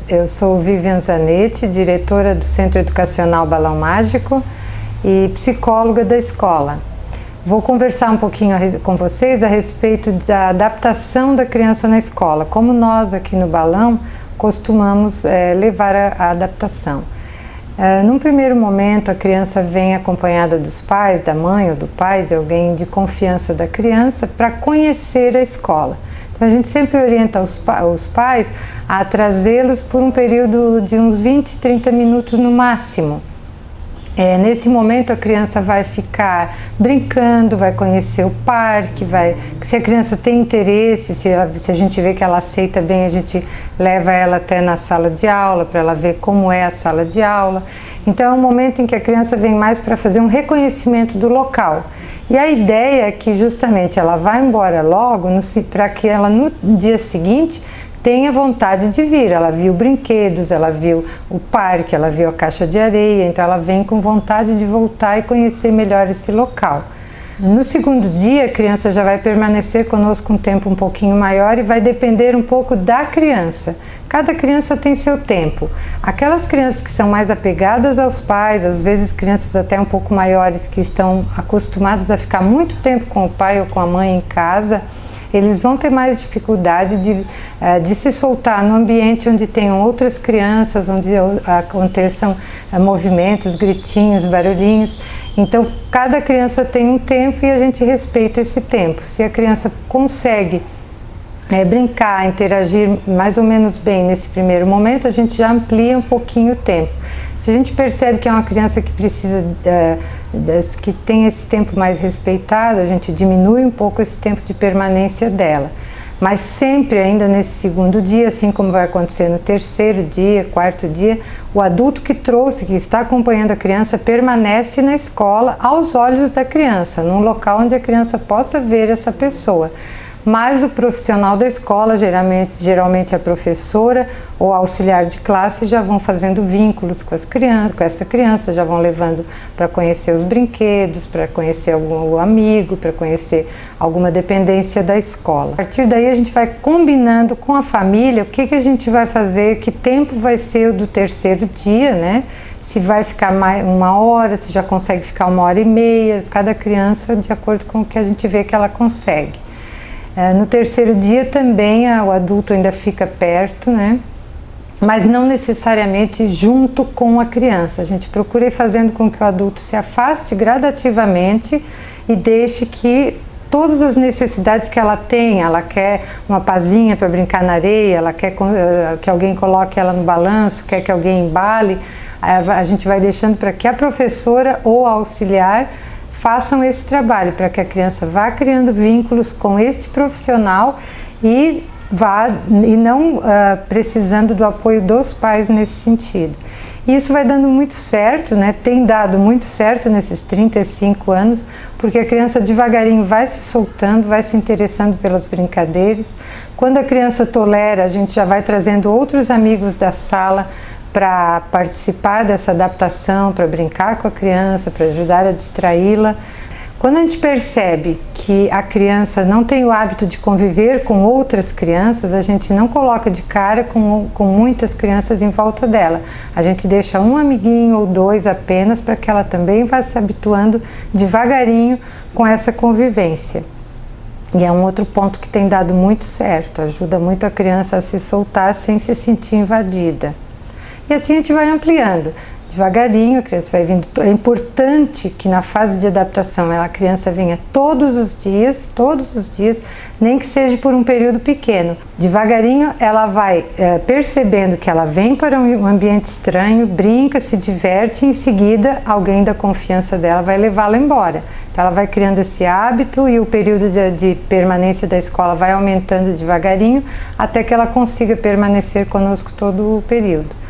Eu sou Vivian Zanetti, diretora do Centro Educacional Balão Mágico e psicóloga da escola. Vou conversar um pouquinho com vocês a respeito da adaptação da criança na escola, como nós aqui no Balão costumamos levar a adaptação. Num primeiro momento, a criança vem acompanhada dos pais, da mãe ou do pai, de alguém de confiança da criança, para conhecer a escola. Então a gente sempre orienta os pais a trazê-los por um período de uns 20, 30 minutos no máximo. Nesse momento a criança vai ficar brincando, vai conhecer o parque, se a criança tem interesse, se a gente vê que ela aceita bem, a gente leva ela até na sala de aula para ela ver como é a sala de aula. Então é um momento em que a criança vem mais para fazer um reconhecimento do local. E a ideia é que justamente ela vá embora logo para que ela no dia seguinte tenha vontade de vir. Ela viu brinquedos, ela viu o parque, ela viu a caixa de areia, então ela vem com vontade de voltar e conhecer melhor esse local. No segundo dia, a criança já vai permanecer conosco um tempo um pouquinho maior e vai depender um pouco da criança. Cada criança tem seu tempo. Aquelas crianças que são mais apegadas aos pais, às vezes crianças até um pouco maiores que estão acostumadas a ficar muito tempo com o pai ou com a mãe em casa, eles vão ter mais dificuldade de se soltar no ambiente onde tenham outras crianças, onde aconteçam movimentos, gritinhos, barulhinhos. Então, cada criança tem um tempo e a gente respeita esse tempo. Se a criança consegue brincar, interagir mais ou menos bem nesse primeiro momento, a gente já amplia um pouquinho o tempo. Se a gente percebe que é uma criança que precisa, que tem esse tempo mais respeitado, a gente diminui um pouco esse tempo de permanência dela. Mas sempre ainda nesse segundo dia, assim como vai acontecer no terceiro dia, quarto dia, o adulto que trouxe, que está acompanhando a criança, permanece na escola aos olhos da criança, num local onde a criança possa ver essa pessoa. Mas o profissional da escola, geralmente a professora ou auxiliar de classe, já vão fazendo vínculos com essa criança, já vão levando para conhecer os brinquedos, para conhecer algum amigo, para conhecer alguma dependência da escola. A partir daí a gente vai combinando com a família o que a gente vai fazer, que tempo vai ser o do terceiro dia, né? Se vai ficar mais uma hora, se já consegue ficar 1h30, cada criança de acordo com o que a gente vê que ela consegue. No terceiro dia também o adulto ainda fica perto, né? Mas não necessariamente junto com a criança. A gente procura ir fazendo com que o adulto se afaste gradativamente e deixe que todas as necessidades que ela tem, ela quer uma pazinha para brincar na areia, ela quer que alguém coloque ela no balanço, quer que alguém embale, a gente vai deixando para que a professora ou a auxiliar façam esse trabalho, para que a criança vá criando vínculos com este profissional e não precisando do apoio dos pais nesse sentido. E isso vai dando muito certo, né? Tem dado muito certo nesses 35 anos, porque a criança devagarinho vai se soltando, vai se interessando pelas brincadeiras. Quando a criança tolera, a gente já vai trazendo outros amigos da sala para participar dessa adaptação, para brincar com a criança, para ajudar a distraí-la. Quando a gente percebe que a criança não tem o hábito de conviver com outras crianças, a gente não coloca de cara com muitas crianças em volta dela. A gente deixa um amiguinho ou dois apenas para que ela também vá se habituando devagarinho com essa convivência. E é um outro ponto que tem dado muito certo, ajuda muito a criança a se soltar sem se sentir invadida. E assim a gente vai ampliando, devagarinho a criança vai vindo. É importante que na fase de adaptação a criança venha todos os dias, nem que seja por um período pequeno. Devagarinho ela vai percebendo que ela vem para um ambiente estranho, brinca, se diverte e em seguida alguém da confiança dela vai levá-la embora. Então ela vai criando esse hábito e o período de permanência da escola vai aumentando devagarinho até que ela consiga permanecer conosco todo o período.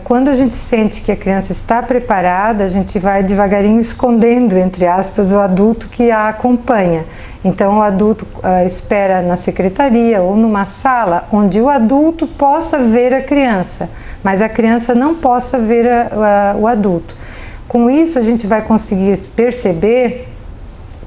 Quando a gente sente que a criança está preparada, a gente vai devagarinho escondendo, entre aspas, o adulto que a acompanha. Então o adulto espera na secretaria ou numa sala onde o adulto possa ver a criança, mas a criança não possa ver o adulto. Com isso a gente vai conseguir perceber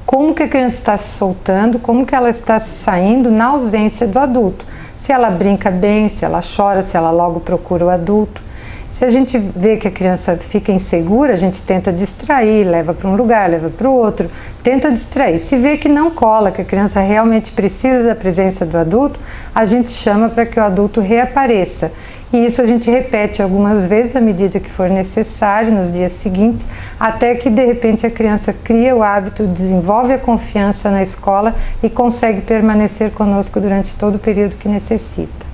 como que a criança está se soltando, como que ela está se saindo na ausência do adulto. se ela brinca bem, se ela chora, se ela logo procura o adulto. Se a gente vê que a criança fica insegura, a gente tenta distrair, leva para um lugar, leva para o outro, tenta distrair. Se vê que não cola, que a criança realmente precisa da presença do adulto, a gente chama para que o adulto reapareça. E isso a gente repete algumas vezes à medida que for necessário, nos dias seguintes, até que de repente a criança cria o hábito, desenvolve a confiança na escola e consegue permanecer conosco durante todo o período que necessita.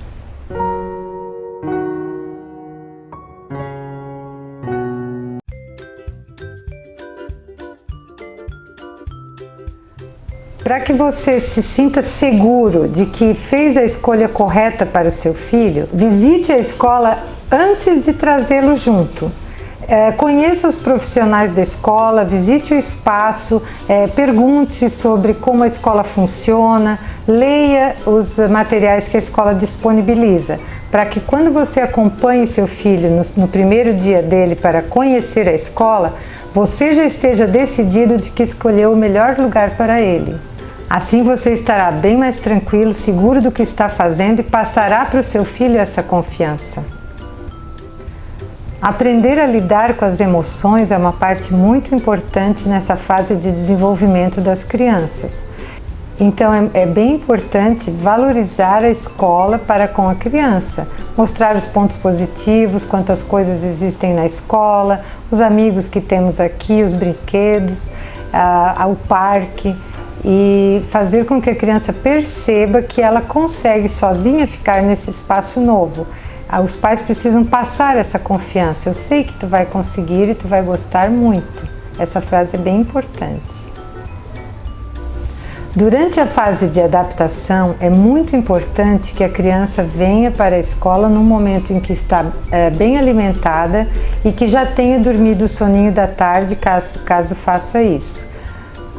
Para que você se sinta seguro de que fez a escolha correta para o seu filho, visite a escola antes de trazê-lo junto. Conheça os profissionais da escola, visite o espaço, pergunte sobre como a escola funciona, leia os materiais que a escola disponibiliza, para que quando você acompanhe seu filho no primeiro dia dele para conhecer a escola, você já esteja decidido de que escolheu o melhor lugar para ele. Assim você estará bem mais tranquilo, seguro do que está fazendo e passará para o seu filho essa confiança. Aprender a lidar com as emoções é uma parte muito importante nessa fase de desenvolvimento das crianças. Então é bem importante valorizar a escola para com a criança, mostrar os pontos positivos, quantas coisas existem na escola, os amigos que temos aqui, os brinquedos, o parque, e fazer com que a criança perceba que ela consegue sozinha ficar nesse espaço novo. Os pais precisam passar essa confiança. Eu sei que tu vai conseguir e tu vai gostar muito. Essa frase é bem importante. Durante a fase de adaptação, é muito importante que a criança venha para a escola num momento em que está bem alimentada e que já tenha dormido o soninho da tarde, caso faça isso.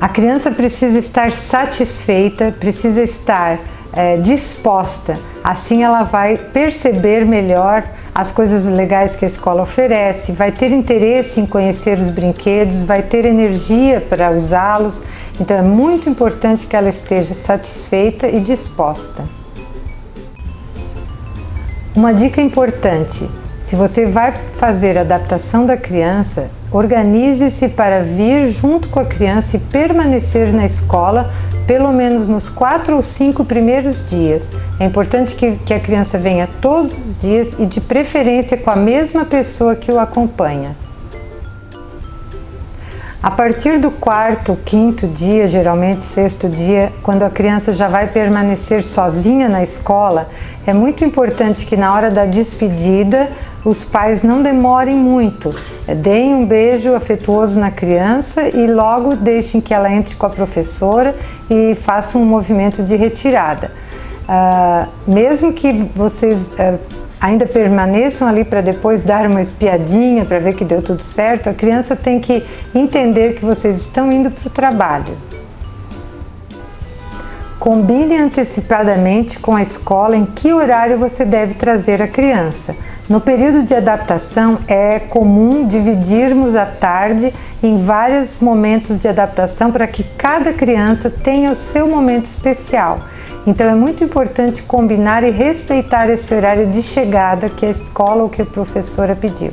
A criança precisa estar satisfeita, precisa estar disposta, assim ela vai perceber melhor as coisas legais que a escola oferece, vai ter interesse em conhecer os brinquedos, vai ter energia para usá-los, então é muito importante que ela esteja satisfeita e disposta. Uma dica importante: se você vai fazer a adaptação da criança, organize-se para vir junto com a criança e permanecer na escola pelo menos nos 4 ou 5 primeiros dias. É importante que a criança venha todos os dias e de preferência com a mesma pessoa que o acompanha. A partir do 4º, 5º dia, geralmente 6º dia, quando a criança já vai permanecer sozinha na escola, é muito importante que na hora da despedida os pais não demorem muito, deem um beijo afetuoso na criança e logo deixem que ela entre com a professora e façam um movimento de retirada. Mesmo que vocês ainda permaneçam ali para depois dar uma espiadinha para ver que deu tudo certo, a criança tem que entender que vocês estão indo para o trabalho. Combine antecipadamente com a escola em que horário você deve trazer a criança. No período de adaptação é comum dividirmos a tarde em vários momentos de adaptação para que cada criança tenha o seu momento especial. Então é muito importante combinar e respeitar esse horário de chegada que a escola ou que a professora pediu.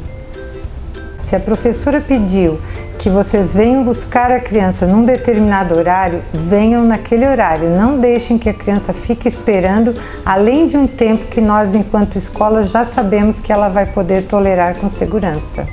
Se a professora pediu que vocês venham buscar a criança num determinado horário, venham naquele horário. Não deixem que a criança fique esperando além de um tempo que nós, enquanto escola, já sabemos que ela vai poder tolerar com segurança.